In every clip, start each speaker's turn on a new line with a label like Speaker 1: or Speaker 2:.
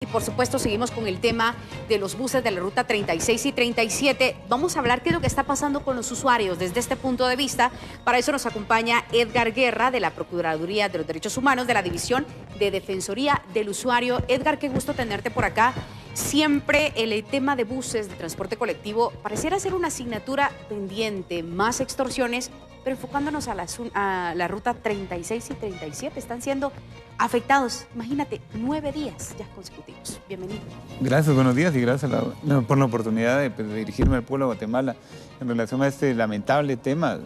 Speaker 1: Y por supuesto seguimos con el tema de los buses de la ruta 36 y 37. Vamos a hablar qué es lo que está pasando con los usuarios desde este punto de vista. Para eso nos acompaña Edgar Guerra de la Procuraduría de los Derechos Humanos de la División de Defensoría del Usuario. Edgar, qué gusto tenerte por acá. Siempre el tema de buses de transporte colectivo pareciera ser una asignatura pendiente, más extorsiones, pero enfocándonos a la ruta 36 y 37, están siendo afectados, imagínate, 9 días ya consecutivos. Bienvenido.
Speaker 2: Gracias, buenos días y gracias por la oportunidad de dirigirme al pueblo de Guatemala en relación a este lamentable tema,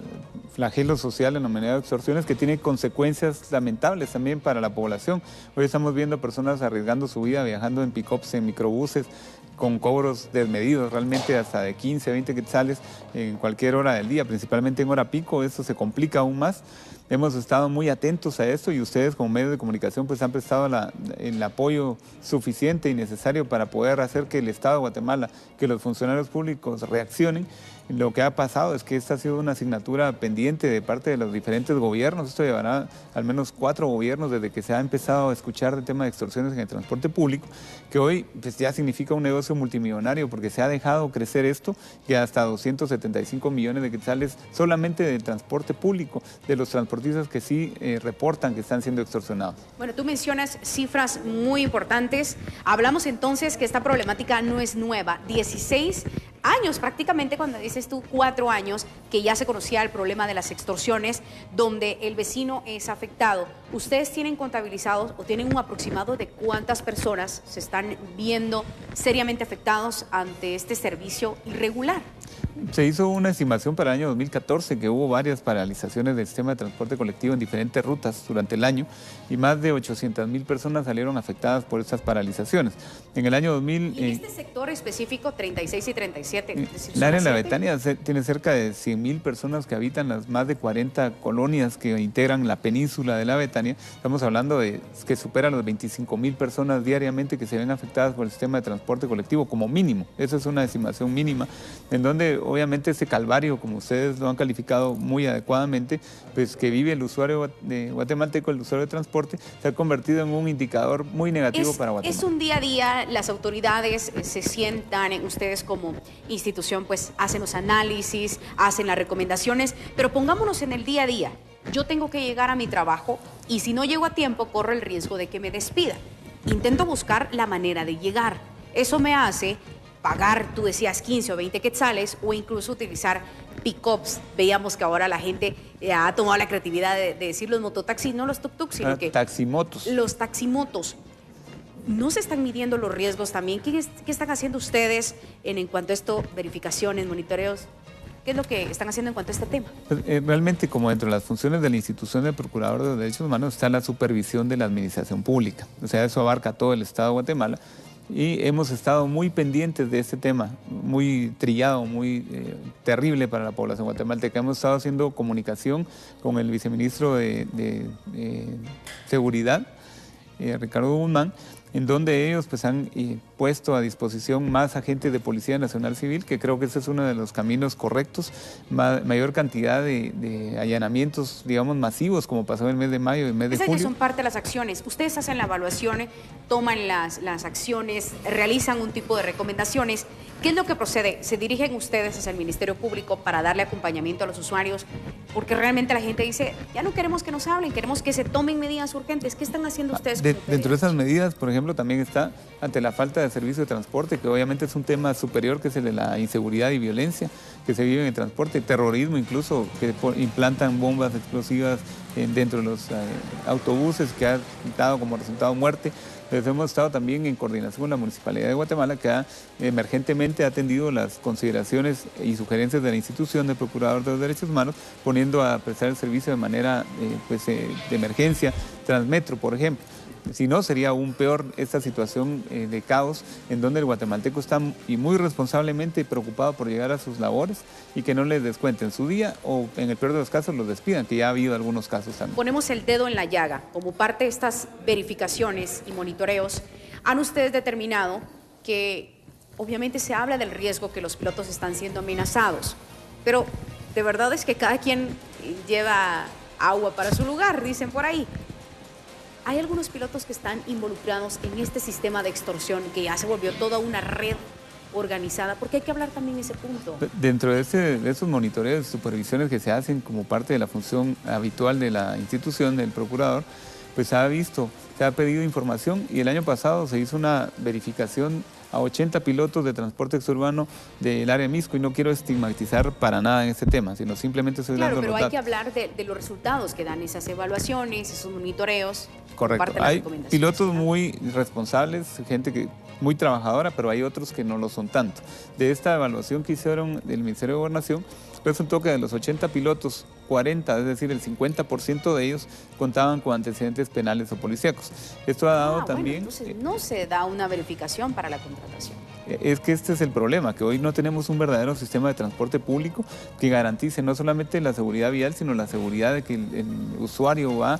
Speaker 2: flagelo social denominado extorsiones, que tiene consecuencias lamentables también para la población. Hoy estamos viendo personas arriesgando su vida viajando en pick-ups, en microbuses, con cobros desmedidos, realmente hasta de 15, 20 quetzales en cualquier hora del día, principalmente en hora pico. Esto se complica aún más. Hemos estado muy atentos a esto y ustedes como medios de comunicación pues han prestado el apoyo suficiente y necesario para poder hacer que el Estado de Guatemala, que los funcionarios públicos reaccionen. Lo que ha pasado es que esta ha sido una asignatura pendiente de parte de los diferentes gobiernos. Esto llevará al menos 4 gobiernos desde que se ha empezado a escuchar el tema de extorsiones en el transporte público, que hoy pues, ya significa un negocio multimillonario porque se ha dejado crecer esto, que hasta 275 millones de quetzales solamente del transporte público, de los transportistas que sí reportan que están siendo extorsionados.
Speaker 1: Bueno, tú mencionas cifras muy importantes. Hablamos entonces que esta problemática no es nueva. 16 años prácticamente, cuando dices tú 4 años, que ya se conocía el problema de las extorsiones, donde el vecino es afectado. ¿Ustedes tienen contabilizados o tienen un aproximado de cuántas personas se están viendo seriamente afectados ante este servicio irregular?
Speaker 2: Se hizo una estimación para el año 2014 que hubo varias paralizaciones del sistema de transporte colectivo en diferentes rutas durante el año y más de 800,000 personas salieron afectadas por estas paralizaciones. En el año 2000...
Speaker 1: ¿Y en este sector específico, 36 y 37? Es decir,
Speaker 2: el área de la Betania tiene cerca de 100,000 personas que habitan las más de 40 colonias que integran la península de la Betania. Estamos hablando de que superan las 25,000 personas diariamente que se ven afectadas por el sistema de transporte colectivo como mínimo. Esa es una estimación mínima en donde obviamente ese calvario, como ustedes lo han calificado muy adecuadamente, pues que vive el usuario guatemalteco, el usuario de transporte, se ha convertido en un indicador muy negativo para Guatemala.
Speaker 1: Es un día a día, las autoridades se sientan, ustedes como institución pues hacen los análisis, hacen las recomendaciones, pero pongámonos en el día a día. Yo tengo que llegar a mi trabajo y si no llego a tiempo corro el riesgo de que me despidan. Intento buscar la manera de llegar. Eso me hace pagar, tú decías, 15 o 20 quetzales o incluso utilizar pick-ups. Veíamos que ahora la gente ha tomado la creatividad de decir los mototaxis, no los tuk-tuks, sino que
Speaker 2: taximotos.
Speaker 1: Los taximotos. ¿No se están midiendo los riesgos también? ¿Qué están haciendo ustedes en cuanto a esto, verificaciones, monitoreos? ¿Qué es lo que están haciendo en cuanto a este tema?
Speaker 2: Pues, realmente, como dentro de las funciones de la institución del Procurador de los Derechos Humanos está la supervisión de la administración pública. O sea, eso abarca todo el Estado de Guatemala. Y hemos estado muy pendientes de este tema, muy trillado, muy terrible para la población guatemalteca. Hemos estado haciendo comunicación con el viceministro de Seguridad, Ricardo Guzmán, en donde ellos pues, han puesto a disposición más agentes de Policía Nacional Civil, que creo que ese es uno de los caminos correctos, mayor cantidad de allanamientos, digamos, masivos, como pasó en el mes de mayo y el mes de julio.
Speaker 1: Esas son parte de las acciones. Ustedes hacen la evaluación, toman las acciones, realizan un tipo de recomendaciones. ¿Qué es lo que procede? ¿Se dirigen ustedes hacia el Ministerio Público para darle acompañamiento a los usuarios? Porque realmente la gente dice, ya no queremos que nos hablen, queremos que se tomen medidas urgentes. ¿Qué están haciendo ustedes?
Speaker 2: Dentro de esas medidas, por ejemplo, también está ante la falta de servicio de transporte, que obviamente es un tema superior, que es el de la inseguridad y violencia que se vive en el transporte, terrorismo incluso, que implantan bombas explosivas dentro de los autobuses, que ha dado como resultado muerte. Entonces hemos estado también en coordinación con la Municipalidad de Guatemala, que emergentemente ha atendido las consideraciones y sugerencias de la institución del Procurador de los Derechos Humanos, poniendo a prestar el servicio de manera de emergencia, Transmetro, por ejemplo. Si no, sería aún peor esta situación de caos en donde el guatemalteco está y muy responsablemente preocupado por llegar a sus labores y que no les descuenten su día o en el peor de los casos los despidan, que ya ha habido algunos casos también.
Speaker 1: Ponemos el dedo en la llaga. Como parte de estas verificaciones y monitoreos, han ustedes determinado que obviamente se habla del riesgo que los pilotos están siendo amenazados, pero de verdad es que cada quien lleva agua para su lugar, dicen por ahí. Hay algunos pilotos que están involucrados en este sistema de extorsión que ya se volvió toda una red organizada, porque hay que hablar también de ese punto.
Speaker 2: Dentro de esos monitoreos y supervisiones que se hacen como parte de la función habitual de la institución del procurador, pues se ha pedido información y el año pasado se hizo una verificación a 80 pilotos de transporte exurbano del área de Misco, y no quiero estigmatizar para nada en este tema, sino simplemente estoy dando los datos.
Speaker 1: Claro, pero hay que hablar de los resultados que dan esas evaluaciones, esos monitoreos.
Speaker 2: Correcto. Hay pilotos muy responsables, gente muy trabajadora, pero hay otros que no lo son tanto. De esta evaluación que hicieron del Ministerio de Gobernación, resultó que de los 80 pilotos, 40, es decir, el 50% de ellos contaban con antecedentes penales o policíacos. Esto ha dado también...
Speaker 1: Entonces no se da una verificación para la contratación.
Speaker 2: Es que este es el problema, que hoy no tenemos un verdadero sistema de transporte público que garantice no solamente la seguridad vial, sino la seguridad de que el usuario va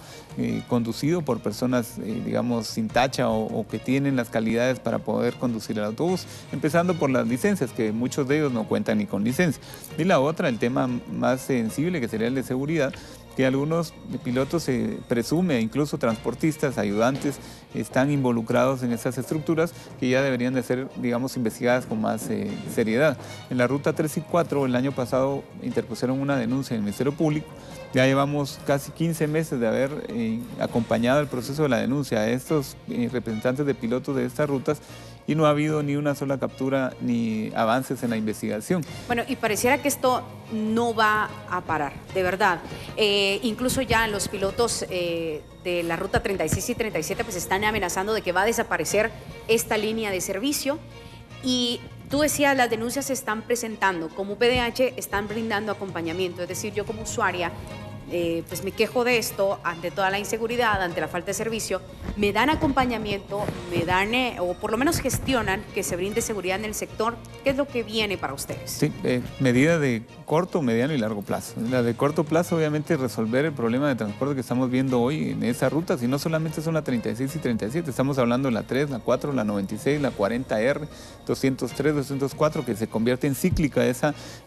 Speaker 2: conducido por personas, digamos, sin tacha o que tienen las calidades para poder conducir el autobús, empezando por las licencias, que muchos de ellos no cuentan ni con licencia. Y la otra, el tema más sensible, que sería el de seguridad, que algunos pilotos se presume, incluso transportistas, ayudantes, están involucrados en esas estructuras que ya deberían de ser, digamos, investigadas con más seriedad. En la ruta 3 y 4, el año pasado interpusieron una denuncia en el Ministerio Público. Ya llevamos casi 15 meses de haber acompañado el proceso de la denuncia a estos representantes de pilotos de estas rutas, y no ha habido ni una sola captura ni avances en la investigación.
Speaker 1: Bueno, y pareciera que esto no va a parar, de verdad. Incluso ya los pilotos de la ruta 36 y 37 pues están amenazando de que va a desaparecer esta línea de servicio. Y tú decías, las denuncias se están presentando. Como PDH están brindando acompañamiento, es decir, yo como usuaria pues me quejo de esto ante toda la inseguridad, ante la falta de servicio, me dan acompañamiento, me dan, o por lo menos gestionan que se brinde seguridad en el sector. ¿Qué es lo que viene para ustedes?
Speaker 2: Sí, medidas de corto, mediano y largo plazo. La de corto plazo, obviamente, resolver el problema de transporte que estamos viendo hoy en esas rutas, y no solamente son la 36 y 37, estamos hablando de la 3, la 4, la 96, la 40R, 203, 204, que se convierte en cíclica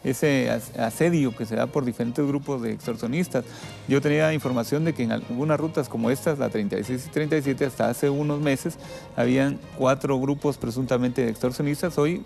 Speaker 2: ese asedio que se da por diferentes grupos de extorsionistas. Yo tenía información de que en algunas rutas como estas, la 36 y 37, hasta hace unos meses, habían 4 grupos presuntamente de extorsionistas. Hoy,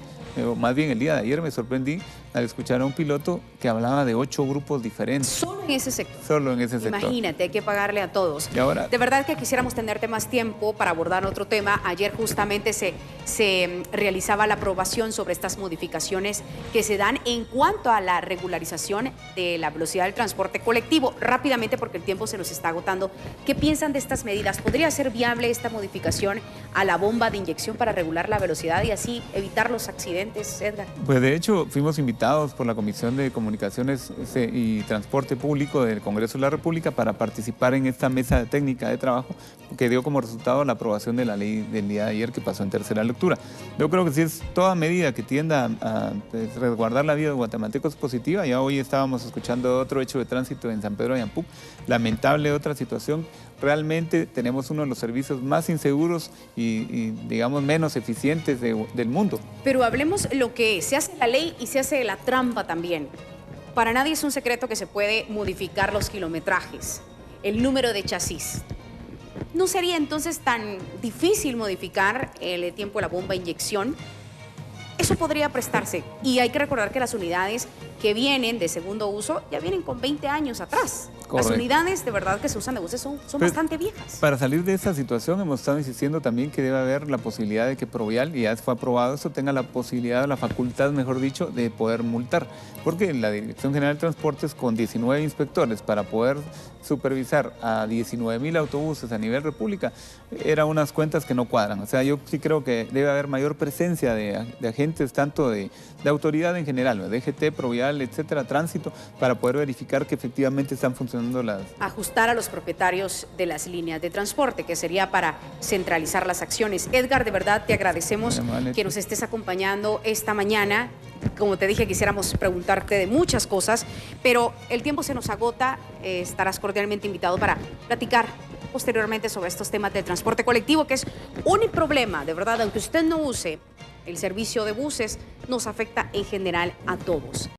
Speaker 2: más bien el día de ayer, me sorprendí al escuchar a un piloto que hablaba de 8 grupos diferentes.
Speaker 1: Solo en ese sector.
Speaker 2: Solo en ese sector.
Speaker 1: Imagínate, hay que pagarle a todos.
Speaker 2: Y ahora,
Speaker 1: de verdad que quisiéramos tenerte más tiempo para abordar otro tema. Ayer justamente se realizaba la aprobación sobre estas modificaciones que se dan en cuanto a la regularización de la velocidad del transporte colectivo. Rápidamente, porque el tiempo se nos está agotando, ¿qué piensan de estas medidas? ¿Podría ser viable esta modificación a la bomba de inyección para regular la velocidad y así evitar los accidentes, Edgar?
Speaker 2: Pues de hecho fuimos invitados por la Comisión de Comunicaciones y Transporte Público del Congreso de la República para participar en esta mesa técnica de trabajo que dio como resultado la aprobación de la ley del día de ayer, que pasó en tercera lectura. Yo creo que si es toda medida que tienda a resguardar la vida de guatemaltecos positiva. Ya hoy estábamos escuchando otro hecho de tránsito en San Pedro de Ampú, lamentable otra situación. Realmente tenemos uno de los servicios más inseguros y digamos, menos eficientes del mundo.
Speaker 1: Pero hablemos lo que se hace la ley y se hace la trampa también. Para nadie es un secreto que se puede modificar los kilometrajes, el número de chasis. ¿No sería entonces tan difícil modificar el tiempo de la bomba de inyección? Eso podría prestarse. Y hay que recordar que las unidades que vienen de segundo uso ya vienen con 20 años atrás. Correcto. Las unidades de verdad que se usan de buses son bastante viejas.
Speaker 2: Para salir de esta situación hemos estado insistiendo también que debe haber la posibilidad de que Provial, y ya fue aprobado esto, tenga la posibilidad, la facultad, mejor dicho, de poder multar. Porque la Dirección General de Transportes, con 19 inspectores para poder supervisar a 19,000 autobuses a nivel república, eran unas cuentas que no cuadran. O sea, yo sí creo que debe haber mayor presencia de agentes, tanto de autoridad en general, DGT, Provial, etcétera, tránsito, para poder verificar que efectivamente están funcionando las...
Speaker 1: Ajustar a los propietarios de las líneas de transporte, que sería para centralizar las acciones. Edgar, de verdad te agradecemos que nos estés acompañando esta mañana. Como te dije, quisiéramos preguntarte de muchas cosas, pero el tiempo se nos agota. Estarás cordialmente invitado para platicar posteriormente sobre estos temas del transporte colectivo, que es un problema, de verdad, aunque usted no use el servicio de buses, nos afecta en general a todos.